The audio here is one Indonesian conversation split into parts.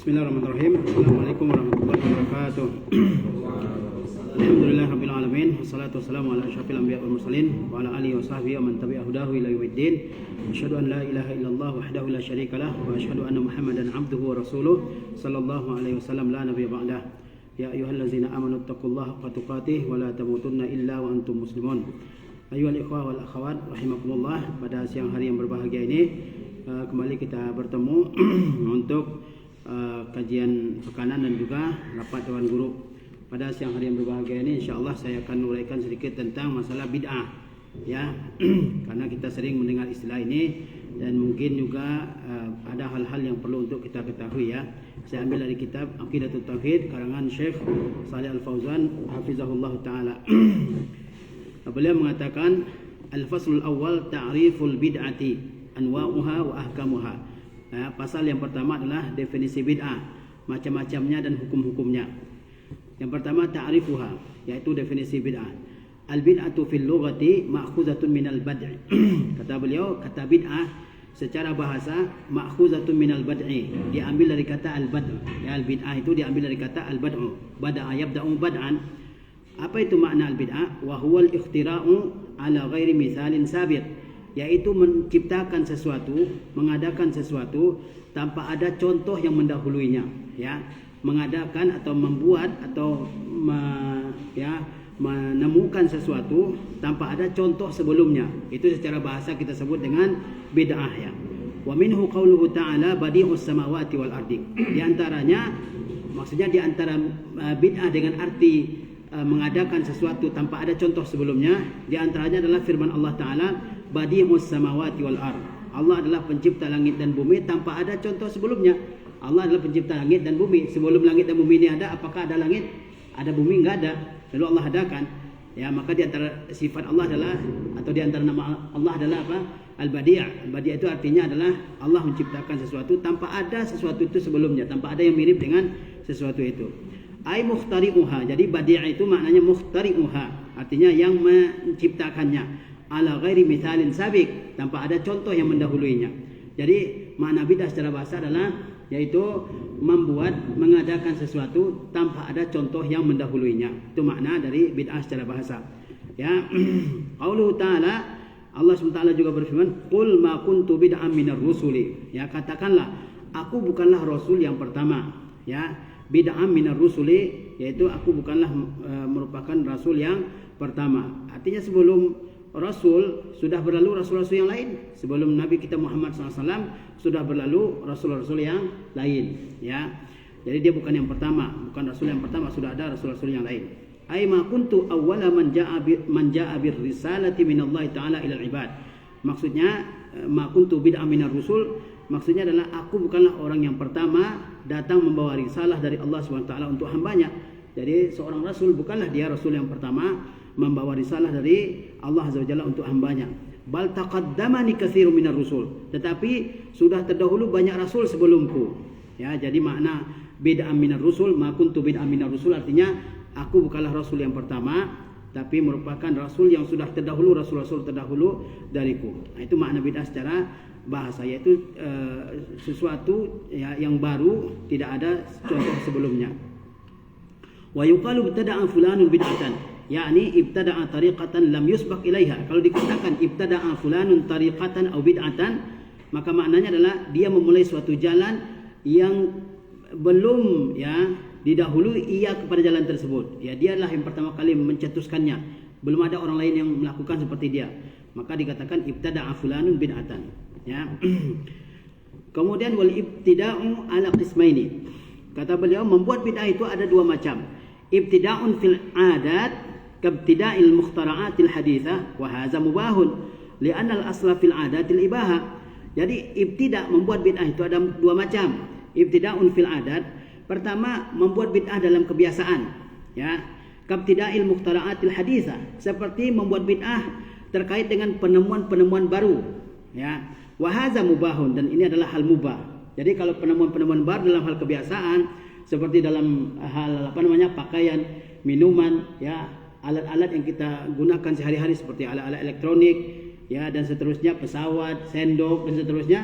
Bismillahirrahmanirrahim. Assalamualaikum warahmatullahi wabarakatuh. Alhamdulillahirabbil alamin, wassalatu wassalamu ala asyrafil anbiya'i wal mursalin wa ala alihi wa sahbihi wa man tabi'a hudahu ila yaumiddin. Asyhadu an la ilaha illallah wahdahu la syarikalah wa asyhadu anna Muhammadan 'abduhu wa rasuluh sallallahu alaihi wasallam la nabiyya ba'dah. Ya ayyuhallazina amanu taqullaha haqqa tuqatih wa la tamutunna illa wa antum muslimun. Ayyuhal ikhwah wal akhwat rahimakumullah, pada siang hari yang berbahagia ini kembali kita bertemu untuk kajian pekanan dan juga rapat dewan guru. Pada siang hari yang berbahagia ini insyaallah saya akan uraikan sedikit tentang masalah bid'ah, ya. Karena kita sering mendengar istilah ini dan mungkin juga ada hal-hal yang perlu untuk kita ketahui, ya. Saya ambil dari kitab Aqidatul Tauhid karangan Syekh Shalih Al-Fauzan hafizahullah taala. Beliau mengatakan al-faslul awal ta'riful bid'ati anwa'uha wa ahkamuha. Pasal yang pertama adalah definisi bid'ah, macam-macamnya dan hukum-hukumnya. Yang pertama ta'rifuha, yaitu definisi bid'ah. Al-bid'atu fil lughati ma'khuzatun minal bad'. Kata beliau, kata bid'ah secara bahasa ma'khuzatun minal bad'i, diambil dari kata al-bad'. Ya, al-bid'ah itu diambil dari kata al-bad'u. Bada'a yabda'u bad'an. Apa itu makna al-bid'ah? Wa huwal ikhtira'u ala ghairi mithalin sabiq, yaitu menciptakan sesuatu, mengadakan sesuatu tanpa ada contoh yang mendahuluinya, ya. Mengadakan atau membuat atau menemukan sesuatu tanpa ada contoh sebelumnya. Itu secara bahasa kita sebut dengan bid'ah, ya. Wa minhu qauluhu ta'ala badi'us samawati wal ardi. Di antaranya, maksudnya di antara bid'ah dengan arti mengadakan sesuatu tanpa ada contoh sebelumnya, di antaranya adalah firman Allah Ta'ala badi'us samawati wal ard. Allah adalah pencipta langit dan bumi tanpa ada contoh sebelumnya. Allah adalah pencipta langit dan bumi. Sebelum langit dan bumi ini ada, apakah ada langit? Ada bumi? Enggak ada. Lalu Allah adakan. Ya, maka di antara sifat Allah adalah, atau di antara nama Allah adalah apa? Al-Badi'. Al-Badi' itu artinya adalah Allah menciptakan sesuatu tanpa ada sesuatu itu sebelumnya, tanpa ada yang mirip dengan sesuatu itu. Ai mukhtari'uha. Jadi badi' itu maknanya mukhtari'uha, artinya yang menciptakannya. Ala ghairi mithalin sabiq, tanpa ada contoh yang mendahuluinya. Jadi makna bid'ah secara bahasa adalah yaitu mengadakan sesuatu tanpa ada contoh yang mendahuluinya. Itu makna dari bid'ah secara bahasa. Ya. Qauluhu ta'ala, Allah SWT juga berfirman, "Qul ma kuntu bid'an minar rusuli." Ya, katakanlah, aku bukanlah rasul yang pertama. Ya, bid'an minar rusuli, yaitu aku bukanlah merupakan rasul yang pertama. Artinya sebelum Rasul sudah berlalu rasul-rasul yang lain. Sebelum Nabi kita Muhammad SAW sudah berlalu rasul-rasul yang lain, ya. Jadi dia bukan yang pertama, bukan rasul yang pertama, sudah ada rasul-rasul yang lain. Ai ma kuntu awwala man ja'a bir risalati minallahi ta'ala ilal ibad. Maksudnya ma kuntu bid'an minar rusul, maksudnya adalah aku bukanlah orang yang pertama datang membawa risalah dari Allah SWT untuk hambanya. Jadi seorang rasul bukanlah dia rasul yang pertama membawa risalah dari Allah Azza wa Jalla untuk hambanya. Bal taqaddamani katsirun minar rusul, tetapi sudah terdahulu banyak rasul sebelumku. Ya, jadi makna bid'an minar rusul, ma kuntu bid'an minar rusul, artinya aku bukanlah rasul yang pertama, tapi merupakan rasul yang sudah terdahulu, rasul-rasul terdahulu dariku. Nah, itu makna bid'ah secara bahasa, yaitu sesuatu ya, yang baru, tidak ada contoh sebelumnya. Wa yuqalu ibtada'a fulanun bid'atan, yakni ibtada'a tariqatan lam yusbaq ilaiha. Kalau dikatakan ibtada'a fulanun tariqatan atau bid'atan, maka maknanya adalah dia memulai suatu jalan yang belum didahului ia kepada jalan tersebut. Ya, dialah yang pertama kali mencetuskannya. Belum ada orang lain yang melakukan seperti dia. Maka dikatakan ibtada'a fulanun bid'atan. Ya. Kemudian wal ibtida'u ala qismaini. Kata beliau, membuat bid'ah itu ada dua macam. Ibtida'un fil adat kabtida'il mukhtara'atil hadithah wa hadza mubahun li'anna al-asla fil adatil ibaha. Jadi ibtida' membuat bid'ah itu ada dua macam. Ibtida'un fil adat, pertama membuat bid'ah dalam kebiasaan, ya. Kabtida'il mukhtara'atil hadithah, seperti membuat bid'ah terkait dengan penemuan-penemuan baru, ya. Wa hadza mubahun, dan ini adalah hal mubah. Jadi kalau penemuan-penemuan baru dalam hal kebiasaan, seperti dalam hal pakaian, minuman, ya, alat-alat yang kita gunakan sehari-hari seperti alat-alat elektronik, ya, dan seterusnya, pesawat, sendok dan seterusnya,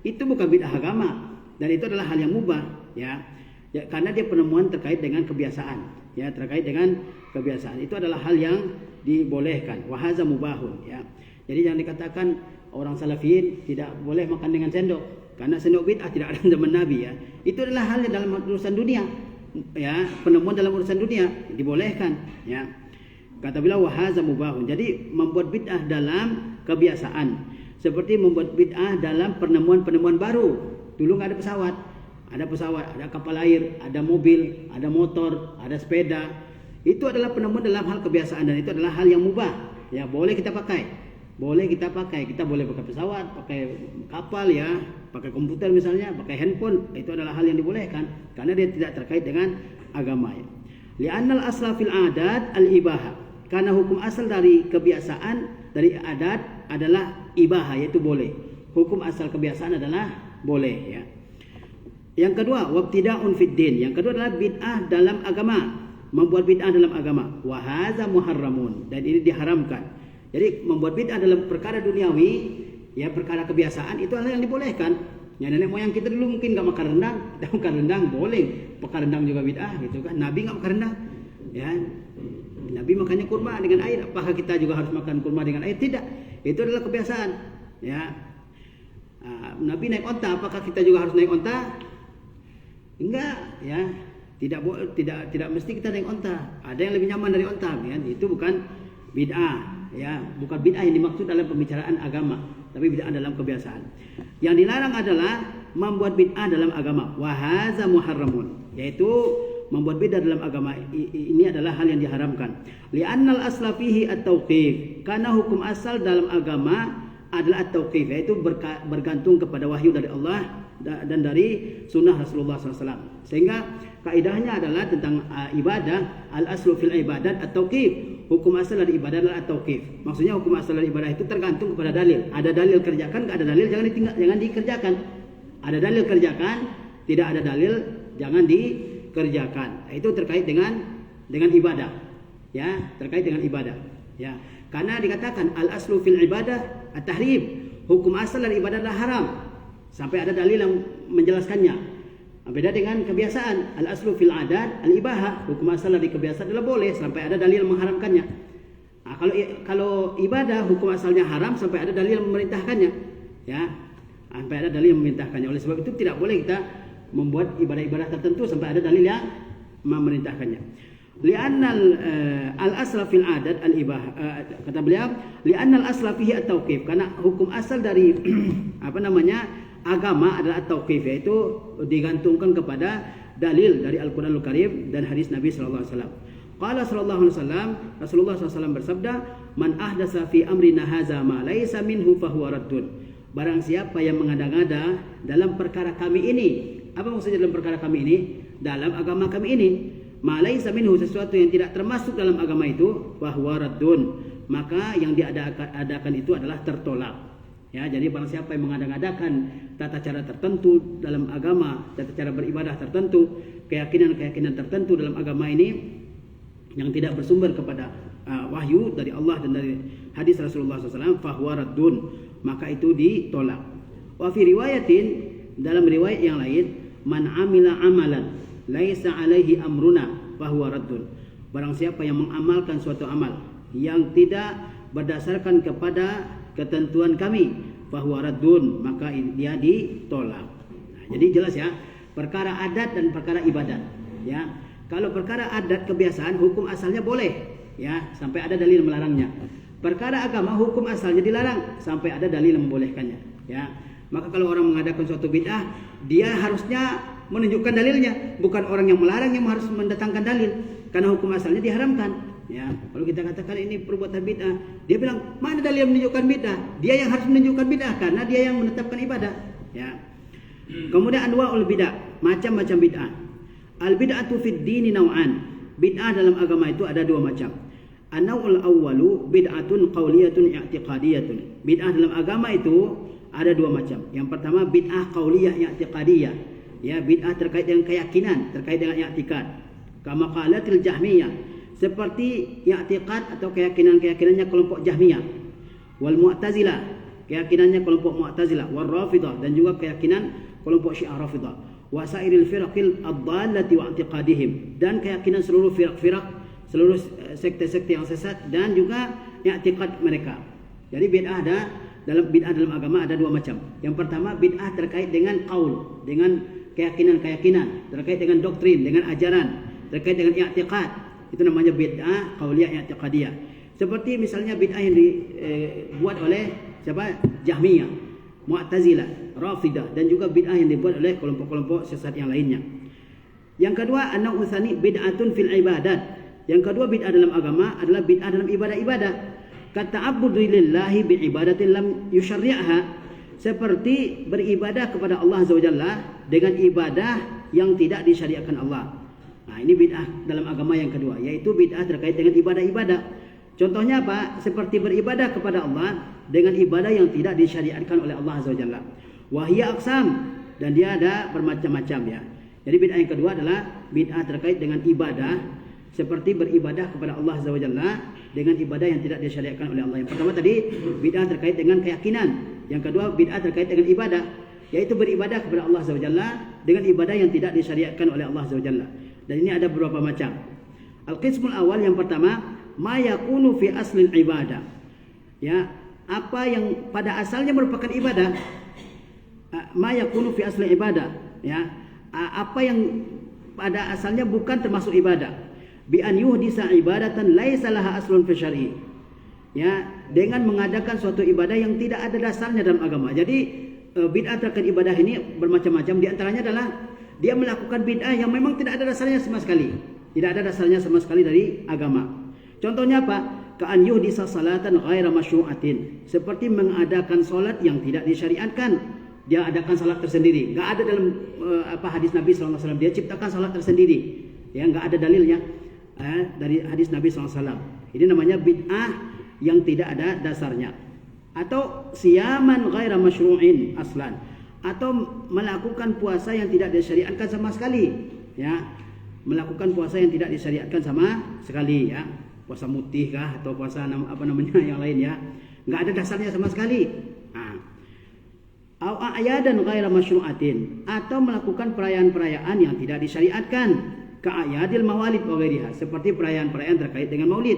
itu bukan bid'ah agama. dan itu adalah hal yang mubah, ya. Ya, karena dia penemuan terkait dengan kebiasaan, ya, terkait dengan kebiasaan. Itu adalah hal yang dibolehkan. Wa hadza mubahun, ya. Jadi jangan dikatakan orang salafiyin tidak boleh makan dengan sendok, karena sendok bid'ah tidak ada zaman Nabi, ya. Itu adalah hal yang dalam urusan dunia, ya, penemuan dalam urusan dunia dibolehkan, ya. Kata beliau wa hadza mubahun. Jadi membuat bid'ah dalam kebiasaan seperti membuat bid'ah dalam penemuan-penemuan baru. Dulu nggak ada pesawat. Ada pesawat, ada kapal air, ada mobil, ada motor, ada sepeda. Itu adalah penemuan dalam hal kebiasaan dan itu adalah hal yang mubah. Ya, boleh kita pakai. Boleh kita pakai. Kita boleh pakai pesawat, pakai kapal, ya, pakai komputer misalnya, pakai handphone. Itu adalah hal yang dibolehkan karena dia tidak terkait dengan agama, ya. Li'annal asla fil adat al-ibahah. Karena hukum asal dari kebiasaan, dari adat adalah ibahah, yaitu boleh. Hukum asal kebiasaan adalah boleh, ya. Yang kedua, wabtida'un fid din. Yang kedua adalah bid'ah dalam agama. Membuat bid'ah dalam agama. Wa hadza muharramun. Dan ini diharamkan. Jadi membuat bid'ah dalam perkara duniawi, ya, perkara kebiasaan, itu hal yang dibolehkan. Ya, nenek moyang kita dulu mungkin enggak makan rendang, kita makan rendang boleh. Makan rendang juga bid'ah gitu kan. Nabi enggak makan rendang. Ya. Nabi makannya kurma dengan air. Apakah kita juga harus makan kurma dengan air? Tidak. Itu adalah kebiasaan. Ya. Nabi naik onta, apakah kita juga harus naik onta? Enggak, ya. Tidak mesti kita naik onta. Ada yang lebih nyaman dari onta, ya. Itu bukan bid'ah, ya. Bukan bid'ah yang dimaksud dalam pembicaraan agama, tapi bid'ah dalam kebiasaan. Yang dilarang adalah membuat bid'ah dalam agama. Wa hadza muharramun, yaitu membuat bid'ah dalam agama ini adalah hal yang diharamkan. Li'annal asla fihi at-tauqif. Karena hukum asal dalam agama adalah at-tauqif, yaitu bergantung kepada wahyu dari Allah dan dari sunnah Rasulullah SAW. Sehingga kaidahnya adalah tentang ibadah, al-aslu fil ibadat at-tauqif. Hukum asal dari ibadah adalah at-tauqif. Maksudnya hukum asal dari ibadah itu tergantung kepada dalil. Ada dalil kerjakan, enggak ada dalil jangan dikerjakan. Ada dalil kerjakan, tidak ada dalil jangan dikerjakan. Itu terkait dengan ibadah. Ya, terkait dengan ibadah. Ya. Karena dikatakan al-aslu fil ibadah at-tahrim. Hukum asal dari ibadah adalah haram sampai ada dalil yang menjelaskannya. Beda dengan kebiasaan, al-aslu fil adat al-ibahah. Hukum asal dari kebiasaan adalah boleh sampai ada dalil yang mengharamkannya. Nah, kalau ibadah hukum asalnya haram sampai ada dalil yang memerintahkannya, ya. Sampai ada dalil yang memerintahkannya. Oleh sebab itu tidak boleh kita membuat ibadah-ibadah tertentu sampai ada dalil yang memerintahkannya. Li'annal al-asla fil adat al-ibahah, kata beliau, li'annal asla fihi at-tauqif. Karena hukum asal dari agama adalah at-tauqif, yaitu digantungkan kepada dalil dari Al-Qur'anul Karim dan hadis Nabi sallallahu alaihi wasallam. Qala sallallahu alaihi wasallam, Rasulullah SAW bersabda, "Man ahdasa fi amrina hadza ma laisa minhu fahuwa raddun." Barang siapa yang mengada-ngada dalam perkara kami ini. Apa maksudnya dalam perkara kami ini? Dalam agama kami ini. Ma laisa minhu, sesuatu yang tidak termasuk dalam agama itu, fahuwa raddun. Maka yang diadakan itu adalah tertolak. Ya, jadi barang siapa yang mengada-ngadakan tata cara tertentu dalam agama, tata cara beribadah tertentu, keyakinan-keyakinan tertentu dalam agama ini yang tidak bersumber kepada wahyu dari Allah dan dari hadis Rasulullah SAW, fahuwa raddun, maka itu ditolak. Wa fi riwayatin, dalam riwayat yang lain, man amila amalan laisa alaihi amruna fahuwa raddun. Barang siapa yang mengamalkan suatu amal yang tidak berdasarkan kepada ketentuan kami, fahuwa raddun, maka dia ditolak. Nah, jadi jelas ya, perkara adat dan perkara ibadat. Ya, kalau perkara adat kebiasaan hukum asalnya boleh, ya, sampai ada dalil melarangnya. Perkara agama hukum asalnya dilarang sampai ada dalil yang membolehkannya. Ya, maka kalau orang mengadakan suatu bid'ah, dia harusnya menunjukkan dalilnya, bukan orang yang melarang yang harus mendatangkan dalil, karena hukum asalnya diharamkan. Ya, kalau kita katakan ini perbuatan bid'ah, dia bilang mana dalil yang menunjukkan bid'ah? Dia yang harus menunjukkan bid'ah karena dia yang menetapkan ibadah. Ya. Kemudian anwa'ul bid'ah, macam-macam bid'ah. Al bid'atu fid dini naw'an. Bid'ah dalam agama itu ada dua macam. An-naw'ul awwalu bid'atun qauliyatun i'tiqadiyatun. Bid'ah dalam agama itu ada dua macam. Yang pertama bid'ah qauliyah i'tiqadiyah. Ya, bid'ah terkait dengan keyakinan, terkait dengan i'tikad. Kama qalatil Jahmiyah, seperti i'tiqad atau keyakinan-keyakinannya kelompok Jahmiyah, wal Mu'tazilah, keyakinannya kelompok Mu'tazilah, wal Rafidah, dan juga keyakinan kelompok Syiah Rafidah, wa sairil firaqil ad-dallati wa i'tiqadihim, dan keyakinan seluruh firak-firak, seluruh sekte-sekte yang sesat dan juga i'tiqad mereka. Jadi bid'ah dalam agama ada dua macam. Yang pertama bid'ah terkait dengan qaul, dengan keyakinan, terkait dengan doktrin, dengan ajaran, terkait dengan i'tiqad. Itu namanya bid'ah qauliyah i'tiqadiyah. Seperti misalnya bid'ah yang dibuat oleh siapa? Jahmiyah, Mu'tazilah, Rafidah, dan juga bid'ah yang dibuat oleh kelompok-kelompok sesat yang lainnya. Yang kedua, an-naw'u tsani bid'atun fil ibadat. Yang kedua bid'ah dalam agama adalah bid'ah dalam ibadah-ibadah. Kata'abbudu lillahi bi'ibadatin lam yusyarri'ha, seperti beribadah kepada Allah Azza wa Jalla dengan ibadah yang tidak disyariatkan Allah. Nah, ini bid'ah dalam agama yang kedua, yaitu bid'ah terkait dengan ibadah-ibadah. Contohnya apa? Seperti beribadah kepada Allah dengan ibadah yang tidak disyariatkan oleh Allah Azza wa Jalla. Wahiyya aqsam, dan dia ada bermacam-macam ya. Jadi bid'ah yang kedua adalah bid'ah terkait dengan ibadah, seperti beribadah kepada Allah Azza wa Jalla dengan ibadah yang tidak disyariatkan oleh Allah. Yang pertama tadi bid'ah terkait dengan keyakinan. Yang kedua bid'ah terkait dengan ibadah, yaitu beribadah kepada Allah Azza wa Jalla dengan ibadah yang tidak disyariatkan oleh Allah Azza wa Jalla. Dan ini ada beberapa macam. Al-qismul awal, yang pertama, ma yakunu fi aslil ibadah. Ya, apa yang pada asalnya merupakan ibadah. Ma yakunu fi aslil ibadah, ya. Apa yang pada asalnya bukan termasuk ibadah. Bi an yuhdisa ibadatan laisa laha aslun fi syar'i. Ya, dengan mengadakan suatu ibadah yang tidak ada dasarnya dalam agama. Jadi bid'ah terkait ibadah ini bermacam-macam. Di antaranya adalah dia melakukan bid'ah yang memang tidak ada dasarnya sama sekali. Tidak ada dasarnya sama sekali dari agama. Contohnya apa? Ka'an yuhdisa salatan ghaira masyru'atin, seperti mengadakan salat yang tidak disyariatkan. Dia adakan salat tersendiri. Enggak ada dalam hadis Nabi sallallahu alaihi wasallam. Dia ciptakan salat tersendiri. Ya, enggak ada dalilnya dari hadis Nabi sallallahu alaihi wasallam. Ini namanya bid'ah yang tidak ada dasarnya. Atau siyaman ghaira masyru'in aslan, atau melakukan puasa yang tidak disyariatkan sama sekali, ya. Melakukan puasa yang tidak disyariatkan sama sekali, ya. Puasa mutih kah atau puasa yang lain, ya. Enggak ada dasarnya sama sekali. Au a'yadan ghaira masyru'atin, atau melakukan perayaan-perayaan yang tidak disyariatkan, ka'ayadil mawalid wa ghairiha, seperti perayaan-perayaan terkait dengan maulid,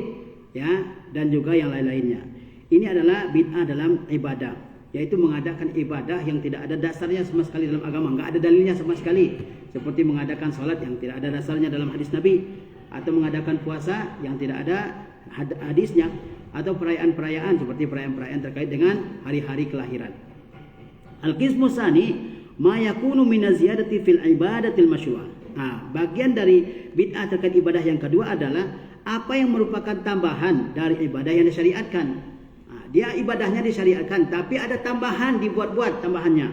ya, dan juga yang lain-lainnya. Ini adalah bid'ah dalam ibadah, yaitu mengadakan ibadah yang tidak ada dasarnya sama sekali dalam agama, enggak ada dalilnya sama sekali, seperti mengadakan salat yang tidak ada dasarnya dalam hadis Nabi, atau mengadakan puasa yang tidak ada hadisnya, atau perayaan-perayaan seperti perayaan-perayaan terkait dengan hari-hari kelahiran. Al-qismu tsani ma yakunu min ziyadati fil ibadatil masyru'ah. Bagian dari bid'ah terkait ibadah yang kedua adalah apa yang merupakan tambahan dari ibadah yang disyariatkan. Dia ibadahnya disyariatkan, tapi ada tambahan, dibuat-buat tambahannya.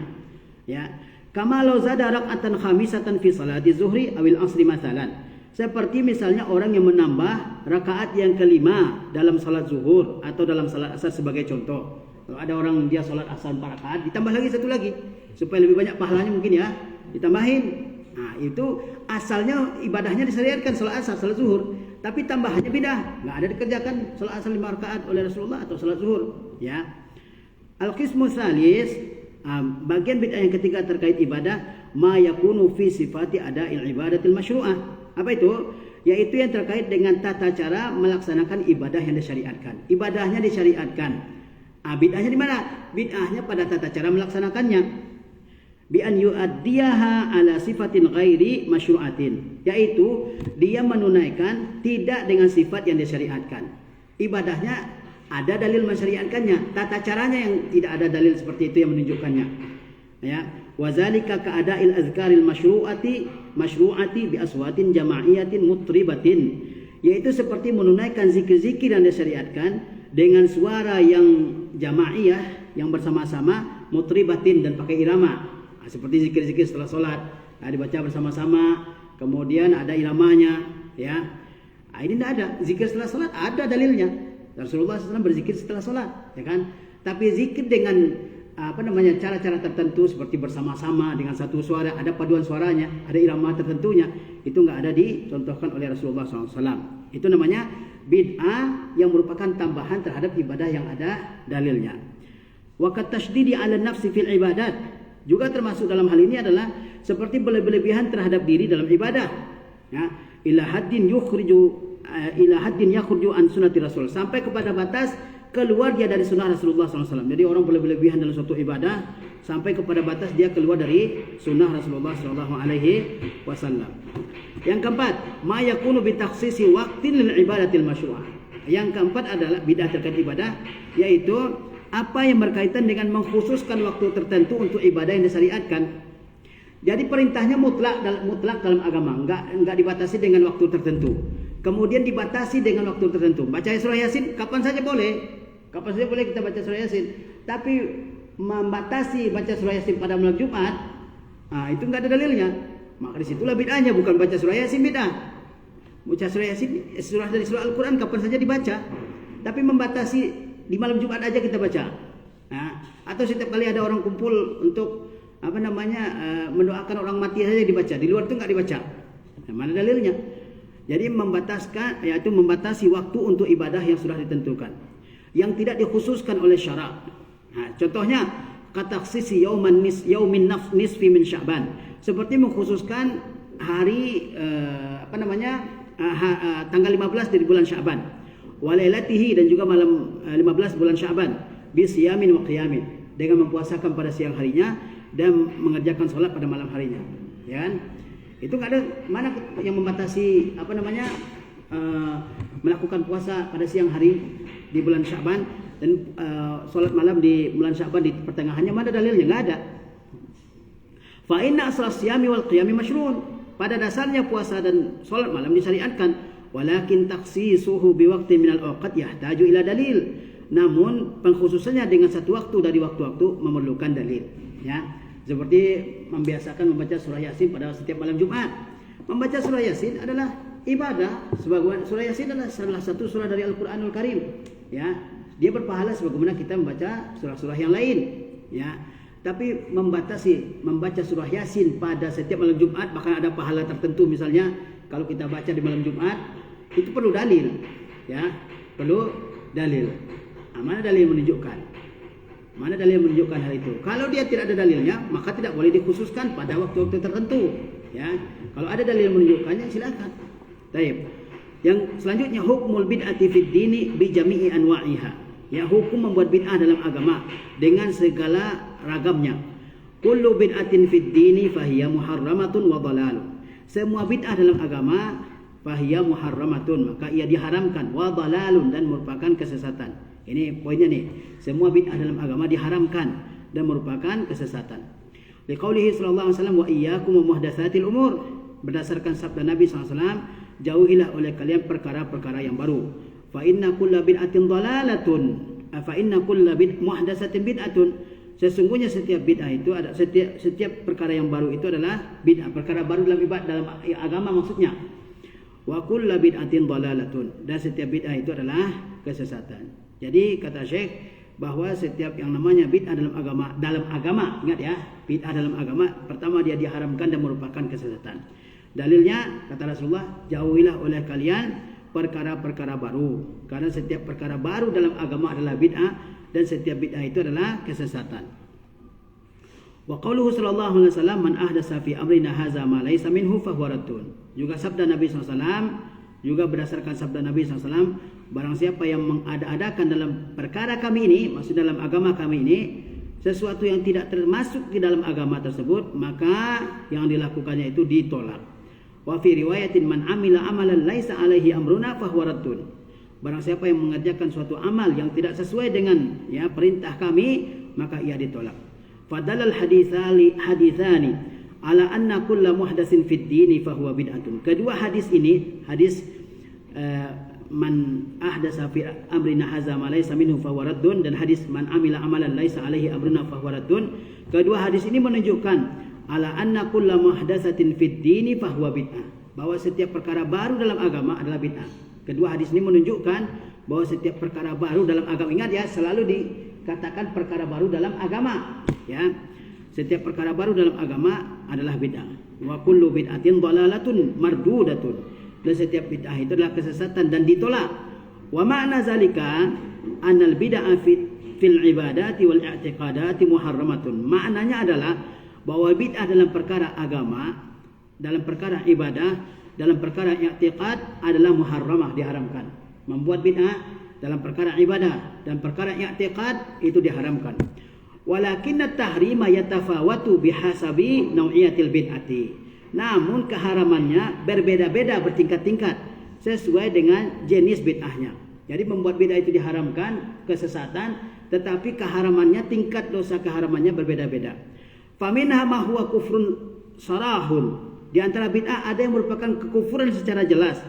Ya, kama law zada rak'atan khamisatan fi salati zuhri awil asri mathalan. Seperti misalnya orang yang menambah rakaat yang kelima dalam salat zuhur atau dalam salat asar sebagai contoh. Kalau ada orang dia salat asar 4 rakaat, ditambah lagi satu lagi supaya lebih banyak pahalanya mungkin, ya. Ditambahin. Nah, itu asalnya ibadahnya disyariatkan salat asar, salat zuhur, tapi tambahannya bidah, enggak ada dikerjakan salat asar 5 rakaat oleh Rasulullah atau salat zuhur, ya. Al-qismu tsalis, bagian bid'ah yang ketiga terkait ibadah, ma yakunu fi sifati ada'il ibadatil masyru'ah. Apa itu? Yaitu yang terkait dengan tata cara melaksanakan ibadah yang disyariatkan. Ibadahnya disyariatkan. Bid'ahnya di mana? Bid'ahnya pada tata cara melaksanakannya. Bi an yu'addiyaha ala sifatin ghairi masyru'atin, yaitu dia menunaikan tidak dengan sifat yang disyariatkan. Ibadahnya ada dalil mensyariatkannya, tata caranya yang tidak ada dalil seperti itu yang menunjukkannya. Ya, wa zalika ka'ada'il azkaril masyru'ati bi aswatin jama'iyatin mutribatin, yaitu seperti menunaikan zikir-zikir yang disyariatkan dengan suara yang jamaiyah, yang bersama-sama, mutribatin, dan pakai irama. Seperti zikir-zikir setelah sholat, dibaca bersama-sama, kemudian ada iramanya, ya. Ini tidak ada. Zikir setelah sholat ada dalilnya. Rasulullah SAW berzikir setelah sholat, ya kan? Tapi zikir dengan cara-cara tertentu seperti bersama-sama dengan satu suara, ada paduan suaranya, ada irama tertentunya, itu enggak ada dicontohkan oleh Rasulullah SAW. Itu namanya bid'ah yang merupakan tambahan terhadap ibadah yang ada dalilnya. Wa kat tasydidi 'ala nafsi fil ibadat, Juga termasuk dalam hal ini adalah seperti berlebihan terhadap diri dalam ibadah. Ya, ila haddin yakhruju an sunnati Rasul, sampai kepada batas keluar dia dari sunnah Rasulullah SAW. Jadi orang berlebihan dalam suatu ibadah sampai kepada batas dia keluar dari sunnah Rasulullah SAW. Yang keempat, ma yakunu bi takhsisi waqtin lil ibadatil masyru'ah. Yang keempat adalah bid'ah terkait ibadah, yaitu apa yang berkaitan dengan mengkhususkan waktu tertentu untuk ibadah yang disyariatkan. Jadi perintahnya mutlak dalam agama, enggak dibatasi dengan waktu tertentu. Kemudian dibatasi dengan waktu tertentu. Baca surah Yasin kapan saja boleh. Kapan saja boleh kita baca surah Yasin. Tapi membatasi baca surah Yasin pada malam Jumat, itu enggak ada dalilnya. Maka disitulah bid'ahnya, bukan baca surah Yasin bid'ah. Baca surah Yasin, surah dari surah Al-Quran kapan saja dibaca. Tapi membatasi di malam Jumat aja kita baca. Atau setiap kali ada orang kumpul untuk mendoakan orang mati saja dibaca. Di luar itu enggak dibaca. Mana dalilnya? Jadi membatasi waktu untuk ibadah yang sudah ditentukan, yang tidak dikhususkan oleh syarak. Contohnya kataksisi yaumin nisfi min Sya'ban, seperti mengkhususkan hari tanggal 15 dari bulan Sya'ban, walailatihi, dan juga malam 15 bulan Sya'ban, bisiyamin wa qiyamin, dengan mempuasakan pada siang harinya dan mengerjakan sholat pada malam harinya. Ya kan? Itu nggak ada mana yang membatasi melakukan puasa pada siang hari di bulan Sya'ban dan sholat malam di bulan Sya'ban di pertengahannya. Mana dalilnya? Nggak ada. Fa inna aslas siyami wal qiyami masyru'un. Pada dasarnya puasa dan sholat malam disyariatkan, walakin takhsisuhu biwaqtin minal awqat yahtaju ila dalil. Namun pengkhususannya dengan satu waktu dari waktu-waktu memerlukan dalil. Ya. Seperti membiasakan membaca surah Yasin pada setiap malam Jumat. Membaca surah Yasin adalah ibadah. Sebagian surah Yasin adalah salah satu surah dari Al-Qur'anul Karim. Ya, dia berpahala sebagaimana kita membaca surah-surah yang lain. Ya, tapi membatasi membaca surah Yasin pada setiap malam Jumat, bahkan ada pahala tertentu, misalnya kalau kita baca di malam Jumat, itu perlu dalil. Ya, perlu dalil. Mana dalil menunjukkan? Mana dalil menunjukkan hal itu? Kalau dia tidak ada dalilnya, maka tidak boleh dikhususkan pada waktu-waktu tertentu. Ya, kalau ada dalil menunjukkannya, silakan. Baik. Yang selanjutnya, hukmul bid'ati fid dini bi jami'i anwa'iha. Ya, hukum membuat bid'ah dalam agama dengan segala ragamnya. Kullu bid'atin fid dini fahiya muharramatun wa dhalalun. Semua bid'ah dalam agama fahiya muharramatun, maka ia diharamkan, wa dhalalun, dan merupakan kesesatan. Ini poinnya nih. Semua bid'ah dalam agama diharamkan dan merupakan kesesatan. Liqaulihi sallallahu alaihi wasallam, wa iyyakum wa muhdatsatil umur. Berdasarkan sabda Nabi sallallahu alaihi wasallam, jauhilah oleh kalian perkara-perkara yang baru. Fa inna kulla bid'atin dhalalatun. Fa inna kulla muhdatsatin bid'atun. Sesungguhnya setiap bid'ah itu ada, setiap perkara yang baru itu adalah bid'ah, perkara baru dalam ibadah, dalam agama maksudnya. Wa kulla bid'atin dhalalatun. Dan setiap bid'ah itu adalah kesesatan. Jadi kata Syekh bahwa setiap yang namanya bid'ah dalam agama, ingat ya, bid'ah dalam agama pertama dia diharamkan dan merupakan kesesatan. Dalilnya kata Rasulullah, jauhilah oleh kalian perkara-perkara baru, karena setiap perkara baru dalam agama adalah bid'ah dan setiap bid'ah itu adalah kesesatan. Wa qauluhu sallallahu alaihi wasallam, man ahdasa fi amrina hadza ma laysa minhu fa huwa raddun. Juga sabda Nabi SAW, juga berdasarkan sabda Nabi SAW, barang siapa yang mengada-adakan dalam perkara kami ini, maksud dalam agama kami ini, sesuatu yang tidak termasuk di dalam agama tersebut, maka yang dilakukannya itu ditolak. Wa fi riwayatin, man amila amalan laisa alaihi amruna fa huwa raddun. Barang siapa yang mengerjakan suatu amal yang tidak sesuai dengan perintah kami, maka ia ditolak. Fadalal hadithani ala anna kulla muhdatsin fid dini fa huwa bid'atun. Kedua hadis ini, hadis man ahdasa fi amrina hadza ma laysa minhu fa huwa raddun, dan hadis man amila amalan laisa alaihi amruna fa huwa raddun. Kedua hadis ini menunjukkan ala anna kulla muhdatsatin fid dini fa huwa bid'ah, bahwa setiap perkara baru dalam agama adalah bid'ah. Kedua hadis ini menunjukkan bahwa setiap perkara baru dalam agama, ingat ya, selalu dikatakan perkara baru dalam agama, ya. Setiap perkara baru dalam agama adalah bid'ah. Wa kullu bid'atin dhalalatun mardudatun. Dan setiap bid'ah itu adalah kesesatan dan ditolak. Wa ma'na zalika annal bid'ah fil ibadati wal i'tiqadati muharramatun. Maknanya adalah bahwa bid'ah dalam perkara agama, dalam perkara ibadah, dalam perkara i'tiqad adalah muharramah, diharamkan. Membuat bid'ah dalam perkara ibadah dan perkara i'tiqad itu diharamkan. Walakinna tahrima yatafawatu bihasabi nau'iyatil bid'ati. Namun keharamannya berbeda-beda, bertingkat-tingkat sesuai dengan jenis bid'ahnya. Jadi membuat bid'ah itu diharamkan, kesesatan, tetapi keharamannya, tingkat dosa keharamannya berbeda-beda. Faminha ma huwa kufrun sarahun. Di antara bid'ah ada yang merupakan kekufuran secara jelas.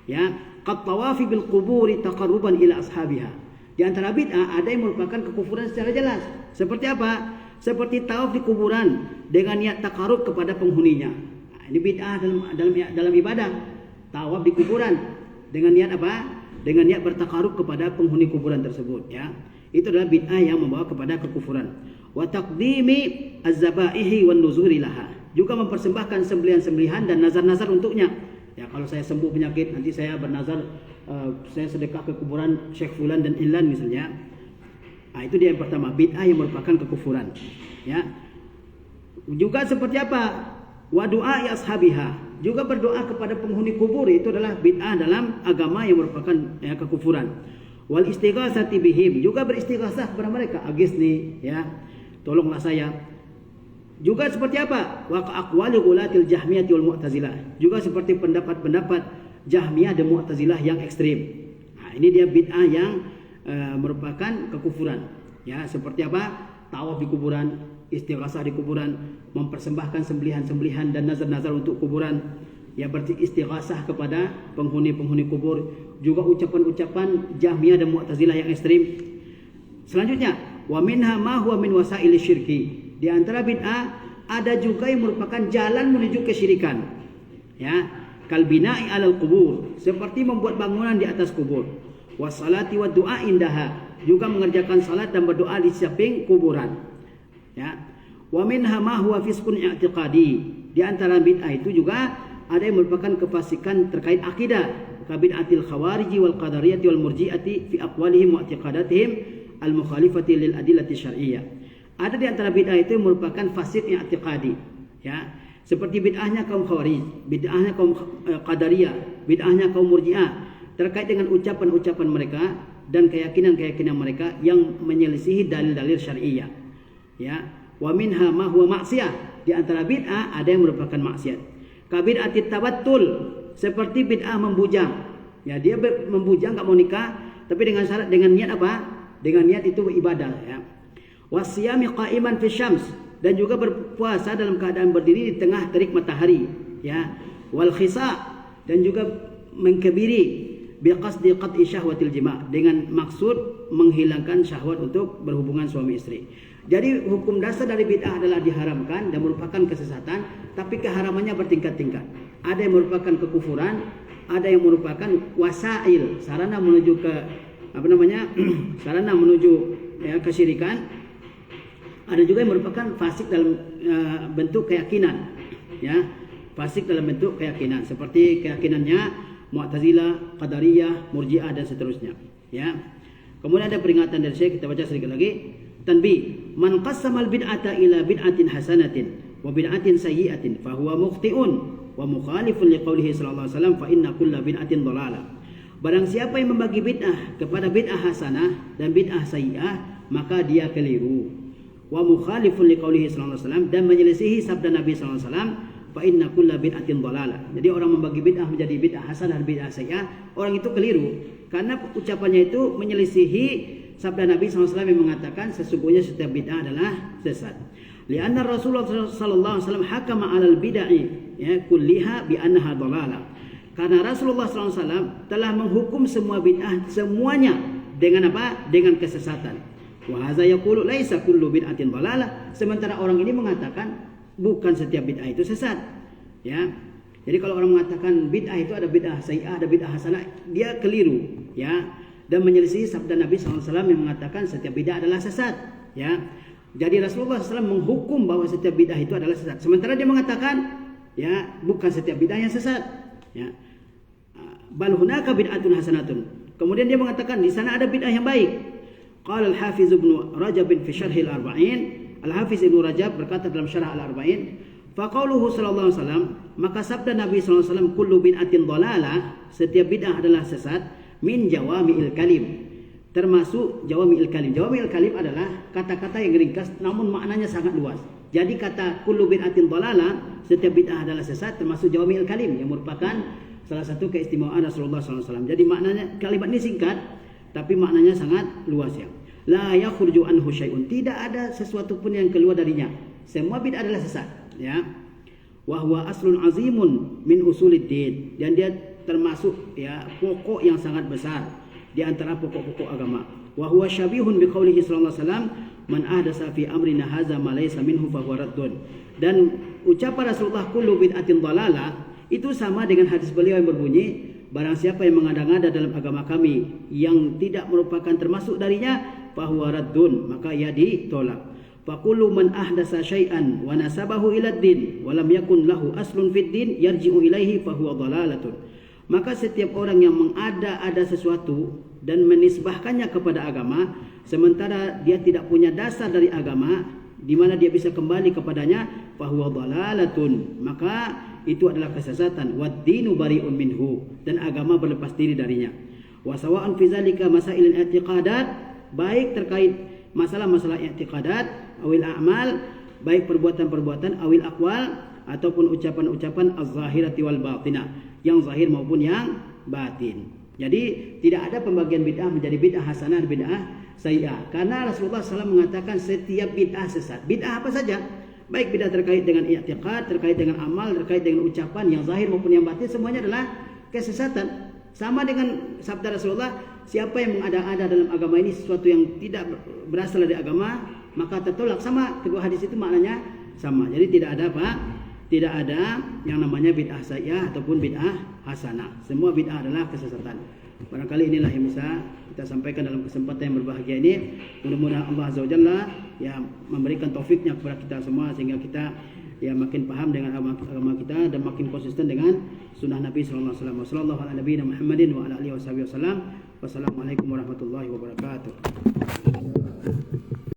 Ya, qat tawafi bil quburi taqarruban ila ashabiha. Di antara bid'ah ada yang merupakan kekufuran secara jelas. Seperti apa? Seperti tawaf di kuburan dengan niat takarub kepada penghuninya. Nah, ini bid'ah dalam ibadah. Tawaf di kuburan dengan niat apa? Dengan niat bertakarub kepada penghuni kuburan tersebut, ya. Itu adalah bid'ah yang membawa kepada kekufuran. Wa taqdimi az-zabaihi wan nuzuri laha. Juga mempersembahkan sembelihan-sembelihan dan nazar-nazar untuknya. Ya, kalau saya sembuh penyakit, nanti saya bernazar, saya sedekah ke kuburan Syekh Fulan dan Ilan misalnya. Nah, itu dia yang pertama, bid'ah yang merupakan kekufuran. Ya. Juga seperti apa? Wa du'a ashabiha. Juga berdoa kepada penghuni kubur, itu adalah bid'ah dalam agama yang merupakan kekufuran. Wal istighasati bihim. Juga beristighasah kepada mereka, agisni, ya. Tolonglah saya. Juga seperti apa? Wa aqwali ghulatil Jahmiyah wal Mu'tazilah. Juga seperti pendapat-pendapat Jahmiyah dan Mu'tazilah yang ekstrim. Nah, ini dia bid'ah yang merupakan kekufuran. Ya, seperti apa? Tawaf di kuburan, istighasah di kuburan, mempersembahkan sembelihan-sembelihan dan nazar-nazar untuk kuburan. Ya, berarti istighasah kepada penghuni-penghuni kubur. Juga ucapan-ucapan Jahmiyah dan Mu'tazilah yang ekstrim. Selanjutnya, wa minha ma huwa min wasaili syirki. Di antara bid'ah ada juga yang merupakan jalan menuju kesyirikan. Ya, kal bina'i 'alal qubur, seperti membuat bangunan di atas kubur. Wassalati wa du'a indaha, juga mengerjakan salat dan berdoa di samping kuburan. Ya. Wa minha ma huwa fisqun i'tiqadi. Di antara bid'ah itu juga ada yang merupakan kefasikan terkait akidah, ka bid'atil khawarij wal qadariyah wal murji'ati fi aqwalihim wa i'tiqadatihim al mukhalifati lil adillati syar'iyyah. Ada di antara bid'ah itu yang merupakan fasik i'tiqadi, ya. Seperti bid'ahnya kaum Khawarij, bid'ahnya kaum Qadariyah, bid'ahnya kaum Murji'ah terkait dengan ucapan-ucapan mereka dan keyakinan-keyakinan mereka yang menyelisihi dalil-dalil syar'iyyah. Ya, wa minha ma huwa maksiyah. Di antara bid'ah ada yang merupakan maksiat. Ka bid'atit tabattul, seperti bid'ah membujang. Ya, dia membujang, enggak mau nikah, tapi dengan syarat, dengan niat apa? Dengan niat itu ibadah, ya. Wasiyami qa'iman fi syams, dan juga berpuasa dalam keadaan berdiri di tengah terik matahari, ya. Wal khisa, dan juga mengkebiri biqasdi qat'i syahwatil jima', dengan maksud menghilangkan syahwat untuk berhubungan suami istri. Jadi hukum dasar dari bid'ah adalah diharamkan dan merupakan kesesatan, tapi keharamannya bertingkat-tingkat. Ada yang merupakan kekufuran, ada yang merupakan wasail, sarana menuju ke sarana menuju, ya, kesyirikan. Ada juga yang merupakan fasik dalam bentuk keyakinan, ya, fasik dalam bentuk keyakinan, seperti keyakinannya Mu'tazilah, Qadariyah, Murji'ah dan seterusnya, ya. Kemudian ada peringatan dari saya, kita baca sedikit lagi. Tanbih, man qassama al-bid'ata ila bid'atin hasanatin wa bid'atin sayyi'atin fa huwa mukhti'un wa mukhalifun liqaulihi sallallahu alaihi wasallam fa inna kulla bid'atin dhalalah. Barang siapa yang membagi bid'ah kepada bid'ah hasanah dan bid'ah sayyi'ah, maka dia keliru. Wa mukhalifun liqaulihi sallallahu alaihi wasallam, dan menyelisihi sabda Nabi sallallahu alaihi wasallam, fa inna kulla bid'atin dhalalah. Jadi orang membagi bid'ah menjadi bid'ah hasanah dan bid'ah sayyi'ah, orang itu keliru karena ucapannya itu menyelisihi sabda Nabi sallallahu alaihi wasallam yang mengatakan sesungguhnya setiap bid'ah adalah sesat. Lianna Rasulullah sallallahu alaihi wasallam hakama 'alal bid'ah, ya, kulliha bi annaha dhalalah. Karena Rasulullah sallallahu alaihi wasallam telah menghukum semua bid'ah semuanya dengan apa? Dengan kesesatan. Wa hadza yaqulu laisa kullu bid'atin dhalalah. Sementara orang ini mengatakan bukan setiap bid'ah itu sesat, ya. Jadi kalau orang mengatakan bid'ah itu ada bid'ah sayyi'ah, ada bid'ah hasanah, dia keliru, ya, dan menyelisih sabda Nabi SAW yang mengatakan setiap bid'ah adalah sesat, ya. Jadi Rasulullah SAW menghukum bahwa setiap bid'ah itu adalah sesat, sementara dia mengatakan, ya, bukan setiap bid'ah yang sesat, ya. Bal hunaka bid'atun hasanatun. Kemudian dia mengatakan di sana ada bid'ah yang baik. Qala al-Hafiz Ibnu Rajab fi Syarh al-Arba'in Al-Hafiz Ibnu Rajab berkata dalam Syarah Al-Arba'in, faqauluhu sallallahu alaihi wasallam, maka sabda Nabi sallallahu alaihi wasallam, kullu bid'atin dhalalah, setiap bid'ah adalah sesat, min jawami'il kalim, termasuk jawami'il kalim. Jawami'il kalim adalah kata-kata yang ringkas namun maknanya sangat luas. Jadi kata kullu bid'atin dhalalah, setiap bid'ah adalah sesat, termasuk jawami'il kalim yang merupakan salah satu keistimewaan Rasulullah SAW. Jadi maknanya kalimat ini singkat tapi maknanya sangat luas ya. La yakhruju anhu syai'un, tidak ada sesuatu pun yang keluar darinya. Semua bid'ah adalah sesat ya. Wa huwa aslun azimun min usuliddin, dan dia termasuk ya pokok yang sangat besar di antara pokok-pokok agama. Wa huwa syabihun bi qaulihi sallallahu alaihi wasallam, man ahdasa fi amrina hadza ma laysa minhu fa huwa raddun. Dan ucapan Rasulullah kullu bid'atin dhalalah itu sama dengan hadis beliau yang berbunyi, barang siapa yang mengada-ngada dalam agama kami yang tidak merupakan termasuk darinya, fa huwa raddun, maka ia ditolak. Faqulu man ahdasa syai'an wa nasabahu ila ad-din wa lam yakun lahu aslun fid din yarji'u ilaihi fa huwa dhalalatun. Maka setiap orang yang mengada-ada sesuatu dan menisbahkannya kepada agama sementara dia tidak punya dasar dari agama di mana dia bisa kembali kepadanya, fa huwa dhalalatun, maka itu adalah kesesatan. Wad-dinu bari'un minhu, dan agama berlepas diri darinya. Wa sawa'an fi zalika masailul i'tiqadat, baik terkait masalah-masalah i'tiqadat, awil a'mal, baik perbuatan-perbuatan, awil aqwal, ataupun ucapan-ucapan az-zahirati wal batinah, yang zahir maupun yang batin. Jadi tidak ada pembagian bid'ah menjadi bid'ah hasanah dan bid'ah sayyi'ah, karena Rasulullah SAW mengatakan setiap bid'ah sesat. Bid'ah apa saja, baik bid'ah terkait dengan i'tiqad, terkait dengan amal, terkait dengan ucapan yang zahir maupun yang batin, semuanya adalah kesesatan. Sama dengan sabda Rasulullah, siapa yang mengada-ada dalam agama ini sesuatu yang tidak berasal dari agama, maka tertolak. Sama, kedua hadis itu maknanya sama. Jadi tidak ada apa? Tidak ada yang namanya bid'ah sayyi'ah ataupun bid'ah hasanah. Semua bid'ah adalah kesesatan. Barangkali inilah yang bisa kita sampaikan dalam kesempatan yang berbahagia ini. Mudah-mudahan Allah Azza wa Jalla ya memberikan taufiknya kepada kita semua sehingga kita ya makin paham dengan agama kita dan makin konsisten dengan sunnah Nabi sallallahu alaihi wasallam. Wassallallahu ala nabiyina Muhammadin wa ala alihi wasallam. Wassalamualaikum warahmatullahi wabarakatuh.